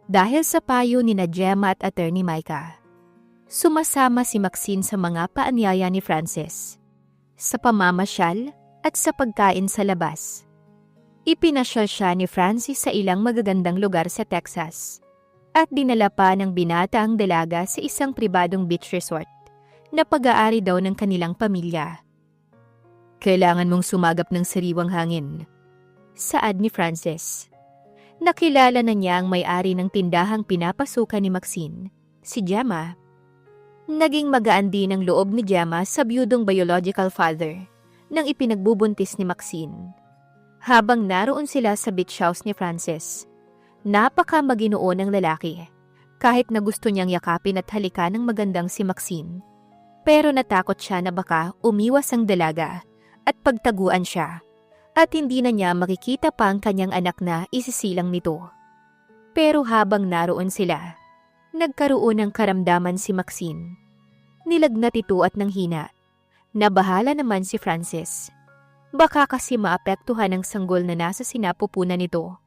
Dahil sa payo ni Gemma at Attorney Micah, sumasama si Maxine sa mga paanyaya ni Frances, sa pamamasyal at sa pagkain sa labas. Ipinasyal siya ni Francis sa ilang magagandang lugar sa Texas at dinala pa ng binata ang dalaga sa isang pribadong beach resort na pag-aari daw ng kanilang pamilya. Kailangan mong sumagap ng sariwang hangin, saad ni Frances. Nakilala na niya ang may-ari ng tindahang pinapasukan ni Maxine, si Gemma. Naging magaan din ang loob ni Gemma sa biyudong biological father nang ipinagbubuntis ni Maxine. Habang naroon sila sa beach house ni Frances, napaka-maginoo ng lalaki, kahit na gusto niyang yakapin at halikan ng magandang si Maxine. Pero natakot siya na baka umiwas ang dalaga at pagtaguan siya, at hindi na niya makikita pa ang kanyang anak na isisilang nito. Pero habang naroon sila, nagkaroon ng karamdaman si Maxine. Nilagnat ito at nanghina. Nabahala naman si Frances. Baka kasi maapektuhan ang sanggol na nasa sinapupunan nito.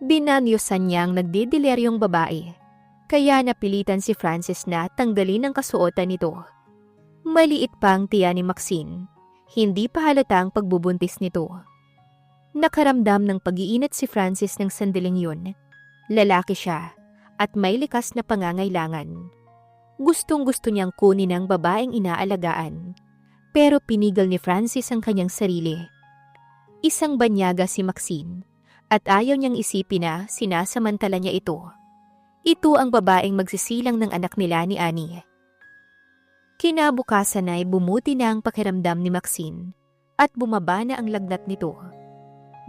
Binanyosan niyang nagdideleryong babae, kaya napilitan si Frances na tanggalin ang kasuotan nito. Maliit pa ang tiya ni Maxine. Hindi pa halata ang pagbubuntis nito. Nakaramdam ng pag-iinit si Frances ng sandaling yun. Lalaki siya at may likas na pangangailangan. Gustong-gusto niyang kunin ang babaeng inaalagaan. Pero pinigil ni Francis ang kanyang sarili. Isang banyaga si Maxine at ayaw niyang isipin na sinasamantala niya ito. Ito ang babaeng magsisilang ng anak nila ni Annie. Kinabukasan ay bumuti na ang pakiramdam ni Maxine at bumaba na ang lagnat nito.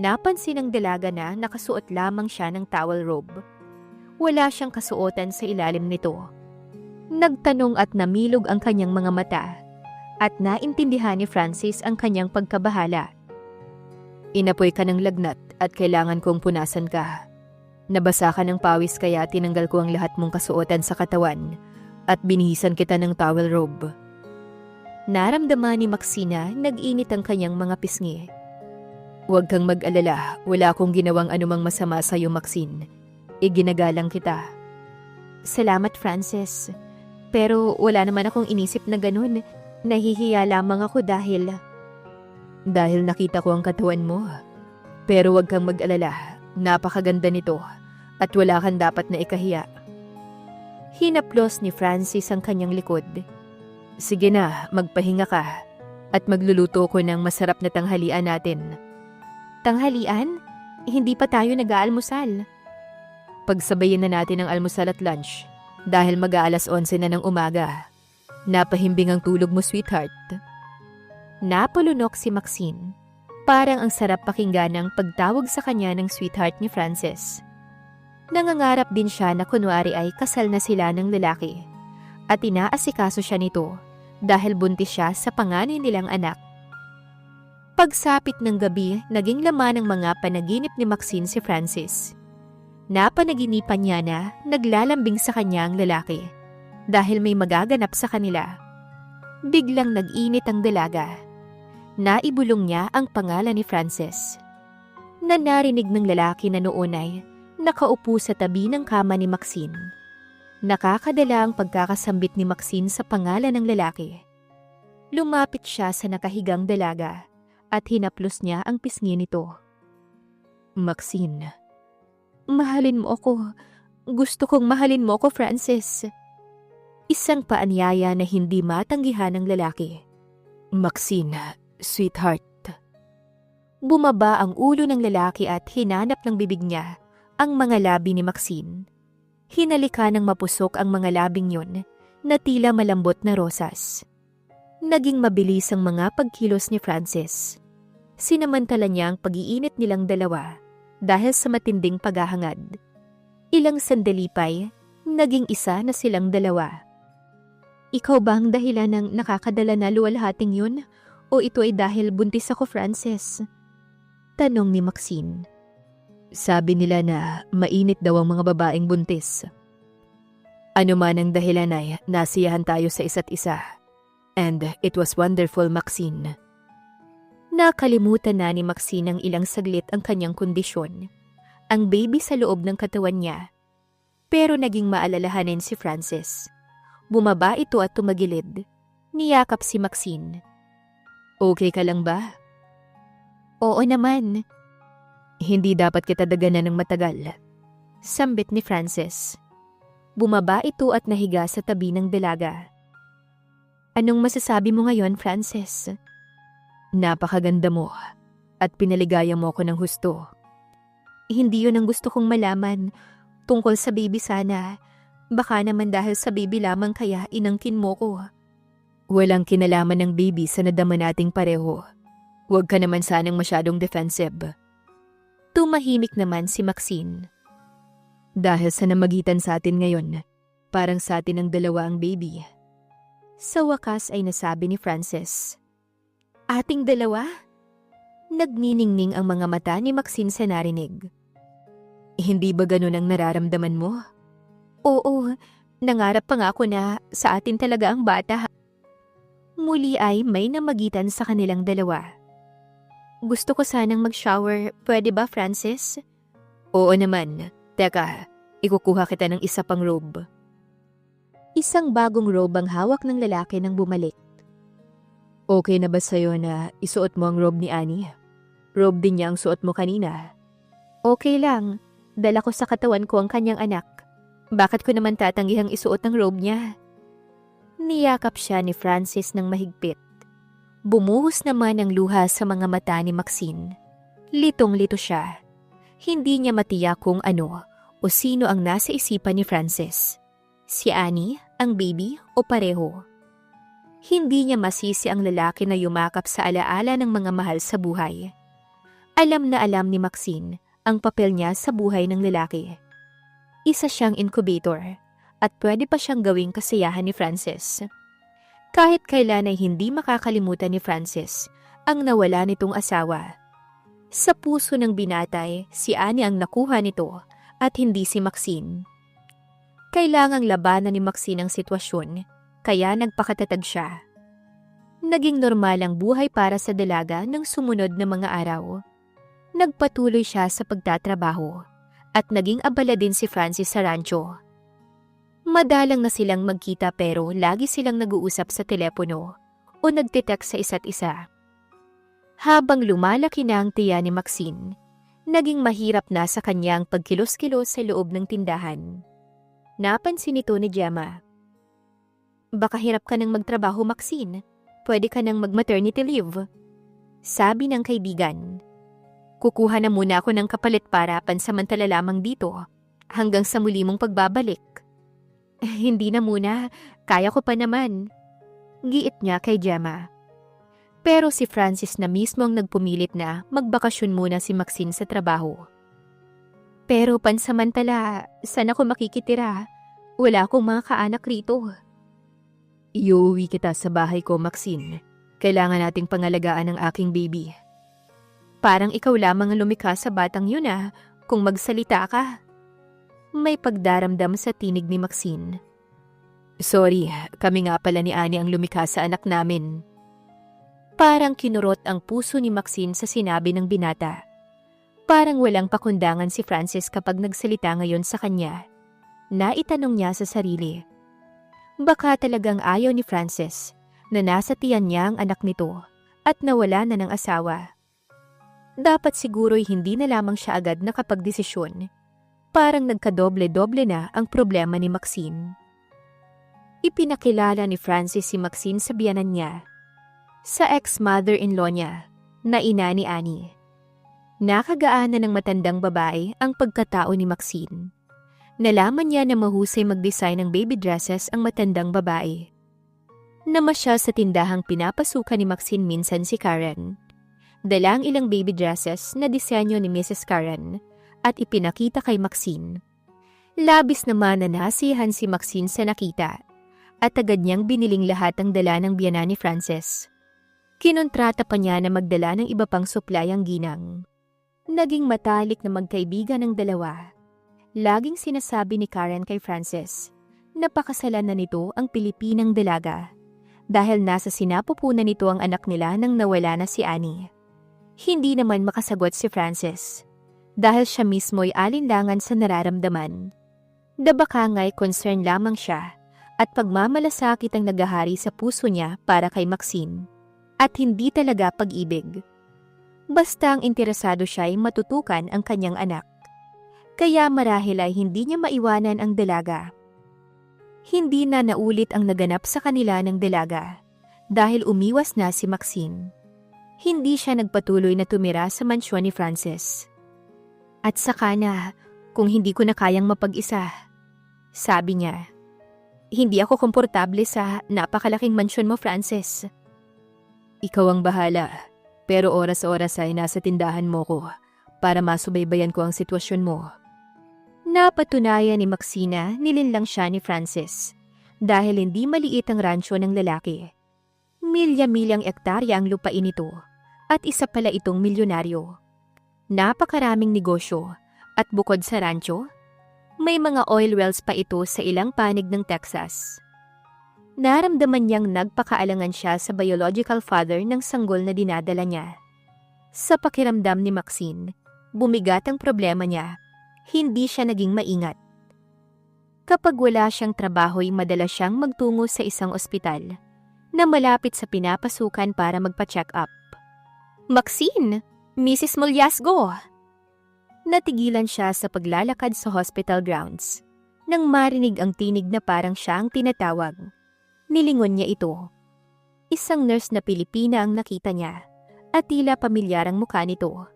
Napansin ng dalaga na nakasuot lamang siya ng towel robe. Wala siyang kasuotan sa ilalim nito. Nagtanong at namilog ang kanyang mga mata at naintindihan ni Francis ang kanyang pagkabahala. Inapoy ka ng lagnat at kailangan kong punasan ka. Nabasa ka ng pawis kaya tinanggal ko ang lahat mong kasuotan sa katawan at binihisan kita ng towel robe. Naramdaman ni Maxina nag-init ang kanyang mga pisngi. Huwag kang mag-alala, wala akong ginawang anumang masama sa iyo, Maxine. Iginagalang kita. Salamat, Frances. Pero wala naman akong inisip na ganun. Nahihiya lamang ako dahil nakita ko ang katawan mo. Pero huwag kang mag-alala, napakaganda nito at wala kang dapat na ikahiya. Hinaplos ni Francis ang kanyang likod. Sige na, magpahinga ka at magluluto ko ng masarap na tanghalian natin. Tanghalian? Hindi pa tayo nag-aalmusal. Pagsabayin na natin ang almusal at lunch dahil mag-aalas 11 na ng umaga. Napahimbing ang tulog mo, sweetheart. Napalunok si Maxine. Parang ang sarap pakinggan ang pagtawag sa kanya ng sweetheart ni Frances. Nangangarap din siya na kunwari ay kasal na sila ng lalaki at inaasikaso siya nito dahil buntis siya sa panganay nilang anak. Pagsapit ng gabi, naging laman ng mga panaginip ni Maxine si Francis. Napanaginipan niya na naglalambing sa kanya ang lalaki dahil may magaganap sa kanila. Biglang nag-init ang dalaga. Naibulong niya ang pangalan ni Frances. Narinig ng lalaki na noon ay nakaupo sa tabi ng kama ni Maxine. Nakakadala ang pagkakasambit ni Maxine sa pangalan ng lalaki. Lumapit siya sa nakahigang dalaga at hinaplos niya ang pisngi nito. Maxine, mahalin mo ako. Gusto kong mahalin mo ako, Frances. Isang paanyaya na hindi matanggihan ng lalaki. Maxine, sweetheart. Bumaba ang ulo ng lalaki at hinanap ng bibig niya ang mga labi ni Maxine. Hinalika ng mapusok ang mga labing yun na tila malambot na rosas. Naging mabilis ang mga pagkilos ni Frances. Sinamantala niya ang pag-iinit nilang dalawa dahil sa matinding paghahangad. Ilang sandali pa'y naging isa na silang dalawa. Ikaw ba ang dahilan ng nakakadala na luwalhating yun? O ito ay dahil buntis ako, Frances? Tanong ni Maxine. Sabi nila na mainit daw ang mga babaeng buntis. Ano man ang dahilan ay nasiyahan tayo sa isa't isa. And it was wonderful, Maxine. Nakalimutan na ni Maxine ang ilang saglit ang kanyang kondisyon. Ang baby sa loob ng katawan niya. Pero naging maalalahanin si Francis. Bumaba ito at tumagilid. Niyakap si Maxine. Okay ka lang ba? Oo naman. Hindi dapat kita daganan ng matagal. Sambit ni Francis. Bumaba ito at nahiga sa tabi ng dalaga. Anong masasabi mo ngayon, Francis? Napakaganda mo at pinaligaya mo ako ng husto. Hindi yun ang gusto kong malaman. Tungkol sa baby sana. Baka naman dahil sa baby lamang kaya inangkin mo ko. Walang kinalaman ng baby sa nadama nating pareho. Huwag ka naman sanang masyadong defensive. Tumahimik naman si Maxine. Dahil sa namagitan sa atin ngayon, parang sa atin ang dalawa ang baby. Sa wakas ay nasabi ni Francis. Ating dalawa? Nagniningning ang mga mata ni Maxine sa narinig. Hindi ba ganun ang nararamdaman mo? Oo, nangarap pa nga ako na sa atin talaga ang bata. Muli ay may namagitan sa kanilang dalawa. Gusto ko sanang mag-shower, pwede ba, Francis? Oo naman. Teka, ikukuha kita ng isa pang robe. Isang bagong robe ang hawak ng lalaki nang bumalik. Okay na ba sa'yo na isuot mo ang robe ni Annie? Robe din niya ang suot mo kanina. Okay lang. Dala ko sa katawan ko ang kanyang anak. Bakit ko naman tatanggihang isuot ang robe niya? Niyakap siya ni Francis ng mahigpit. Bumuhos naman ang luha sa mga mata ni Maxine. Litong-lito siya. Hindi niya matiyak kung ano o sino ang nasa isipan ni Francis. Si Annie, ang baby o pareho. Hindi niya masisi ang lalaki na yumakap sa alaala ng mga mahal sa buhay. Alam na alam ni Maxine ang papel niya sa buhay ng lalaki. Isa siyang incubator at pwede pa siyang gawing kasiyahan ni Francis. Kahit kailan ay hindi makakalimutan ni Francis ang nawala nitong asawa. Sa puso ng binatay, si Annie ang nakuha nito at hindi si Maxine. Kailangang labanan ni Maxine ang sitwasyon, kaya nagpakatatag siya. Naging normal ang buhay para sa dalaga ng sumunod na mga araw. Nagpatuloy siya sa pagtatrabaho at naging abala din si Francis sa rancho. Madalang na silang magkita pero lagi silang nag-uusap sa telepono o nagte-text sa isa't isa. Habang lumalaki na ang tiya ni Maxine, naging mahirap na sa kanyang pagkilos-kilos sa loob ng tindahan. Napansin ito ni Gemma. Baka hirap ka nang magtrabaho, Maxine. Pwede ka nang mag-maternity leave. Sabi ng kaibigan. Kukuha na muna ako ng kapalit para pansamantala lamang dito hanggang sa muli mong pagbabalik. Hindi na muna, kaya ko pa naman. Giit niya kay Gemma. Pero si Francis na mismo ang nagpumilit na magbakasyon muna si Maxine sa trabaho. Pero pansamantala, saan ako makikitira? Wala akong mga kaanak rito. Iuwi kita sa bahay ko, Maxine. Kailangan nating pangalagaan ang aking baby. Parang ikaw lamang ang lumikha sa batang yun kung magsalita ka. May pagdaramdam sa tinig ni Maxine. Sorry, kami nga pala ni Annie ang lumikha sa anak namin. Parang kinurot ang puso ni Maxine sa sinabi ng binata. Parang walang pakundangan si Francis kapag nagsalita ngayon sa kanya. Naitanong niya sa sarili. Baka talagang ayaw ni Francis na nasa tiyan niya ang anak nito at nawala na ng asawa. Dapat siguro'y hindi na lamang siya agad nakapagdesisyon. Parang nagkadoble-doble na ang problema ni Maxine. Ipinakilala ni Francis si Maxine sa biyanan niya. Sa ex-mother-in-law niya, na ina ni Annie. Nakagaanan ng matandang babae ang pagkatao ni Maxine. Nalaman niya na mahusay mag-design ng baby dresses ang matandang babae. Namasyal sa tindahang pinapasukan ni Maxine minsan si Karen. Dala ang ilang baby dresses na disenyo ni Mrs. Karen at ipinakita kay Maxine. Labis naman na nasiyahan si Maxine sa nakita at agad niyang biniling lahat ang dala ng biyana ni Francis. Kinontrata pa niya na magdala ng iba pang supply ang ginang. Naging matalik na magkaibigan ng dalawa. Laging sinasabi ni Karen kay Francis, napakasalan na nito ang Pilipinang dalaga dahil nasa sinapupunan nito ang anak nila nang nawala na si Annie. Hindi naman makasagot si Francis dahil siya mismo ay alinlangan sa nararamdaman. Baka nga'y concern lamang siya at pagmamalasakit ang naghahari sa puso niya para kay Maxine at hindi talaga pag-ibig. Basta ang interesado siya ay matutukan ang kanyang anak. Kaya marahil ay hindi niya maiwanan ang dalaga. Hindi na naulit ang naganap sa kanila ng dalaga dahil umiwas na si Maxine. Hindi siya nagpatuloy na tumira sa mansyon ni Frances. At saka na, kung hindi ko na kayang mapag-isa, sabi niya, hindi ako komportable sa napakalaking mansyon mo, Frances. Ikaw ang bahala, pero oras-oras ay nasa tindahan mo ko para masubaybayan ko ang sitwasyon mo. Napatunayan ni Maxine nilinlang siya ni Frances dahil hindi maliit ang ransyo ng lalaki. Milya-milyang ektarya ang lupain nito at isa pala itong milyonaryo. Napakaraming negosyo at bukod sa ransyo, may mga oil wells pa ito sa ilang panig ng Texas. Naramdaman niyang nagpakaalangan siya sa biological father ng sanggol na dinadala niya. Sa pakiramdam ni Maxine, bumigat ang problema niya. Hindi siya naging maingat. Kapag wala siyang trabaho'y madalas siyang magtungo sa isang ospital na malapit sa pinapasukan para magpa-check up. Maxine! Mrs. Molyasgo! Natigilan siya sa paglalakad sa hospital grounds nang marinig ang tinig na parang siya ang tinatawag. Nilingon niya ito. Isang nurse na Pilipina ang nakita niya at tila pamilyar ang mukha nito.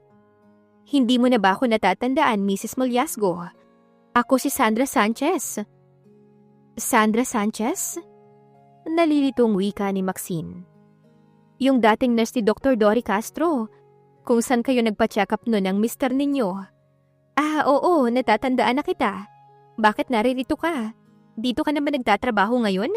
Hindi mo na ba ako natatandaan, Mrs. Molyasgo? Ako si Sandra Sanchez. Sandra Sanchez? Nalilitong wika ni Maxine. Yung dating nurse ni Dr. Dory Castro, kung saan kayo nagpa-check up noon ng mister ninyo. Ah, oo, natatandaan na kita. Bakit naririto ka? Dito ka naman nagtatrabaho ngayon?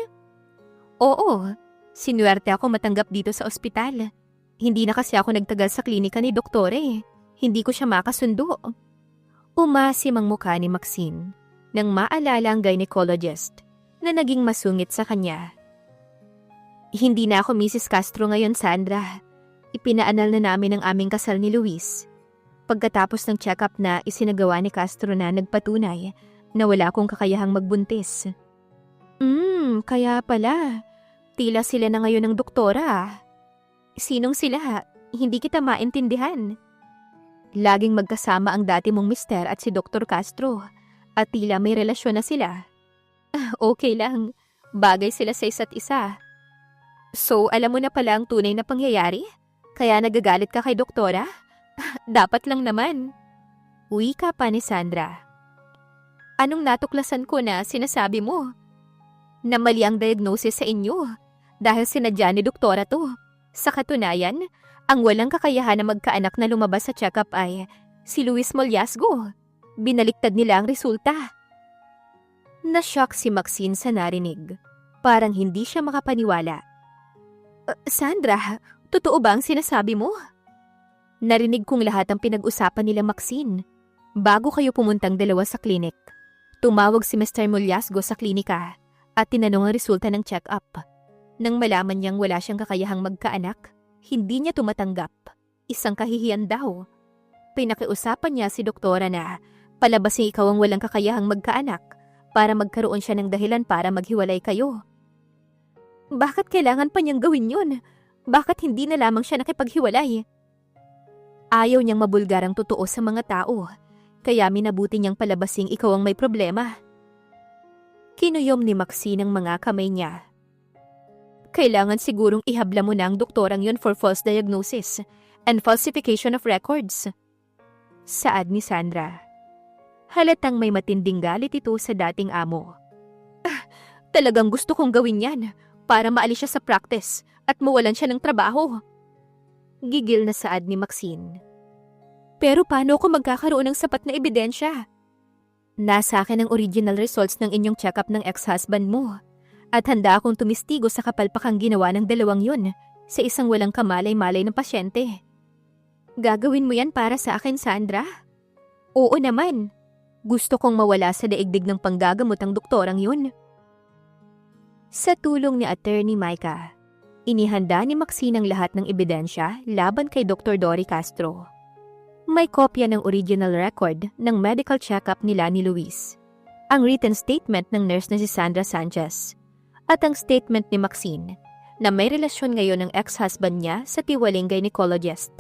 Oo, sinuwerte ako matanggap dito sa ospital. Hindi na kasi ako nagtagal sa klinika ni Doktor eh. Hindi ko siya makasundo. Umasim ang mukha ni Maxine nang maalala ang gynecologist na naging masungit sa kanya. Hindi na ako Mrs. Castro ngayon, Sandra. Ipinaanal na namin ang aming kasal ni Luis. Pagkatapos ng check-up na isinagawa ni Castro na nagpatunay na wala akong kakayahang magbuntis. Kaya pala. Tila sila na ngayon ng doktora. Sinong sila? Hindi kita maintindihan. Laging magkasama ang dati mong mister at si Dr. Castro at tila may relasyon na sila. Okay lang. Bagay sila sa isa't isa. So, alam mo na pala ang tunay na pangyayari? Kaya nagagalit ka kay doktora? Dapat lang naman. Uwi ka pa ni Sandra. Anong natuklasan ko na sinasabi mo? Na mali ang diagnosis sa inyo dahil sinadya ni doktora to. Sa katunayan, ang walang kakayahan na magkaanak na lumabas sa check-up ay si Luis Molyasgo. Binaliktad nila ang resulta. Na-shock si Maxine sa narinig. Parang hindi siya makapaniwala. Sandra, totoo ba ang sinasabi mo? Narinig kong lahat ang pinag-usapan nila Maxine. Bago kayo pumuntang dalawa sa klinik, tumawag si Mr. Molyasgo sa klinika at tinanong ang resulta ng check-up. Nang malaman niyang wala siyang kakayahang magkaanak, hindi niya tumatanggap. Isang kahihiyan daw. Pinakiusapan niya si doktora na palabasin ikaw ang walang kakayahang magkaanak para magkaroon siya ng dahilan para maghiwalay kayo. Bakit kailangan pa niyang gawin yun? Bakit hindi na lamang siya nakipaghiwalay? Ayaw niyang mabulgar ang totoo sa mga tao, kaya minabuti niyang palabasing ikaw ang may problema. Kinuyom ni Maxine ang mga kamay niya. Kailangan sigurong ihabla mo na ang doktorang yun for false diagnosis and falsification of records. Saad ni Sandra. Halatang may matinding galit ito sa dating amo. Talagang gusto kong gawin yan para maalis siya sa practice at mawalan siya ng trabaho. Gigil na saad ni Maxine. Pero paano ako magkakaroon ng sapat na ebidensya? Nasa akin ang original results ng inyong check-up ng ex-husband mo. At handa akong tumistigo sa kapalpakang ginawa ng dalawang yun sa isang walang kamalay-malay ng pasyente. Gagawin mo yan para sa akin, Sandra? Oo naman. Gusto kong mawala sa daigdig ng panggagamot ang doktorang yun. Sa tulong ni Attorney Micah, inihanda ni Maxine ang lahat ng ebidensya laban kay Dr. Dory Castro. May kopya ng original record ng medical check-up nila ni Luis. ang written statement ng nurse na si Sandra Sanchez at ang statement ni Maxine na may relasyon ngayon ng ex-husband niya sa tiwaling gynecologist.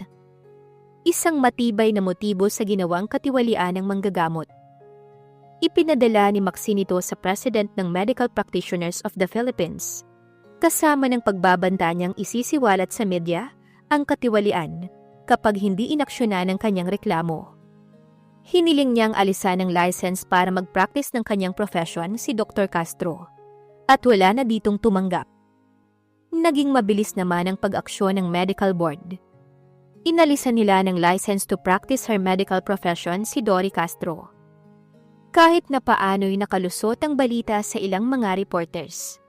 Isang matibay na motibo sa ginawang katiwalian ng manggagamot. Ipinadala ni Maxine ito sa President ng Medical Practitioners of the Philippines, kasama ng pagbabanta niyang isisiwalat sa media ang katiwalian kapag hindi inaksyonan ng kanyang reklamo. Hiniling niyang alisan ng license para mag-practice ng kanyang profession si Dr. Castro at wala na ditong tumanggap. Naging mabilis naman ang pag-aksyon ng medical board. Inalisan nila ng license to practice her medical profession si Dory Castro. Kahit na paano'y nakalusot ang balita sa ilang mga reporters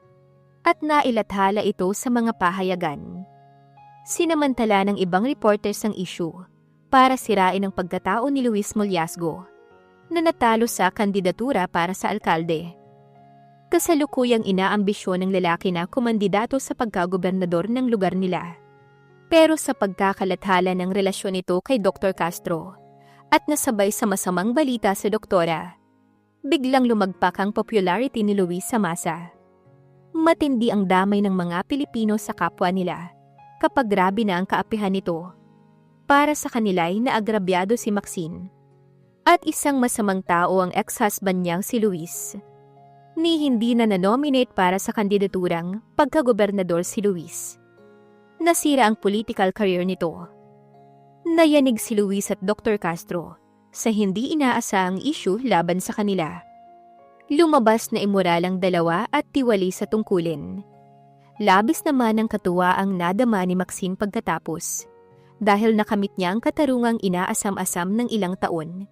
at nailathala ito sa mga pahayagan. Sinamantala ng ibang reporters ang issue para sirain ang pagkatao ni Luis Mollazgo na natalo sa kandidatura para sa alkalde. Kasalukuyang inaambisyon ng lalaki na kumandidato sa pagkagobernador ng lugar nila. Pero sa pagkakalathala ng relasyon nito kay Dr. Castro at nasabay sa masamang balita sa doktora, biglang lumagpak ang popularity ni Luis sa masa. Matindi ang damay ng mga Pilipino sa kapwa nila kapag grabe na ang kaapihan nito. Para sa kanila'y naagrabyado si Maxine. At isang masamang tao ang ex-husband niyang si Luis. Ni hindi na na-nominate para sa kandidaturang pagkagobernador si Luis. Nasira ang political career nito. Nayanig si Luis at Dr. Castro sa hindi inaasahang issue laban sa kanila. Lumabas na immoral ang dalawa at tiwali sa tungkulin. Labis naman ang katuwa ang nadama ni Maxine pagkatapos dahil nakamit niya ang katarungang inaasam-asam ng ilang taon.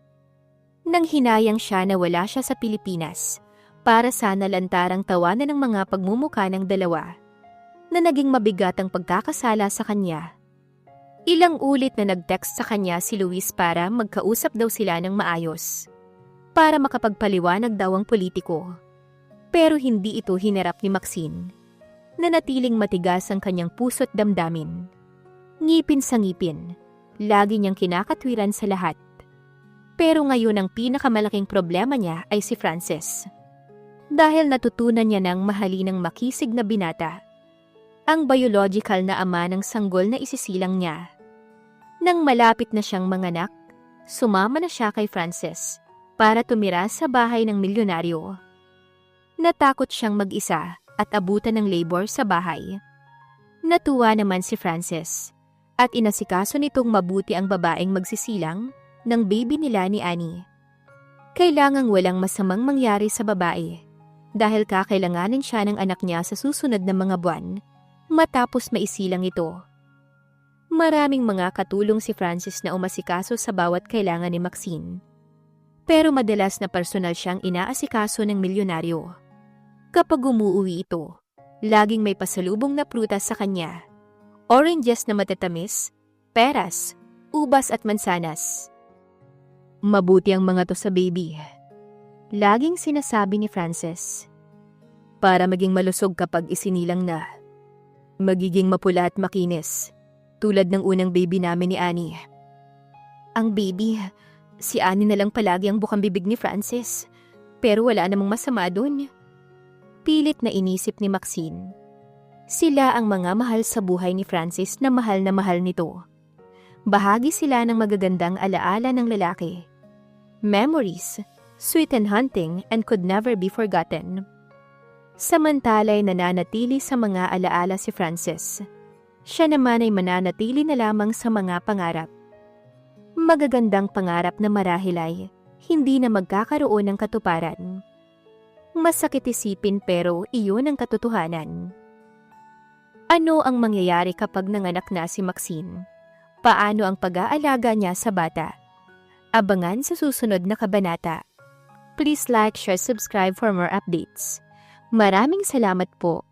Nang hinayang siya na wala siya sa Pilipinas para sana lantarang tawanan ng mga pagmumuka ng dalawa na naging mabigat ang pagkakasala sa kanya. Ilang ulit na nag-text sa kanya si Luis para magkausap daw sila ng maayos para makapagpaliwanag daw ang politiko. Pero hindi ito hinarap ni Maxine. Nanatiling matigas ang kanyang puso't damdamin. Ngipin sa ngipin, lagi niyang kinakatwiran sa lahat. Pero ngayon ang pinakamalaking problema niya ay si Frances. Dahil natutunan niya ng mahalinang makisig na binata, ang biological na ama ng sanggol na isisilang niya. Nang malapit na siyang manganak, sumama na siya kay Frances para tumira sa bahay ng milyonaryo. Natakot siyang mag-isa at abutan ng labor sa bahay. Natuwa naman si Frances at inasikaso nitong mabuti ang babaeng magsisilang ng baby nila ni Annie. Kailangang walang masamang mangyari sa babae dahil kakailanganin siya ng anak niya sa susunod na mga buwan matapos maisilang ito. Maraming mga katulong si Frances na umasikaso sa bawat kailangan ni Maxine. Pero madalas na personal siyang inaasikaso ng milyonaryo. Kapag umuwi ito, laging may pasalubong na prutas sa kanya. Oranges na matatamis, peras, ubas at mansanas. Mabuti ang mga to sa baby. Laging sinasabi ni Frances. Para maging malusog kapag isinilang na. Magiging mapula at makinis, tulad ng unang baby namin ni Annie. Ang baby, si Annie na lang palagi ang bukang bibig ni Frances, pero wala namang masama dun. Pilit na inisip ni Maxine. Sila ang mga mahal sa buhay ni Frances na mahal nito. Bahagi sila ng magagandang alaala ng lalaki. Memories, sweet and haunting and could never be forgotten. Samantala'y nananatili sa mga alaala si Frances. Siya naman ay mananatili na lamang sa mga pangarap. Magagandang pangarap na marahil ay hindi na magkakaroon ng katuparan. Masakit isipin pero iyon ang katotohanan. Ano ang mangyayari kapag nanganak na si Maxine? Paano ang pag-aalaga niya sa bata? Abangan sa susunod na kabanata. Please like, share, subscribe for more updates. Maraming salamat po.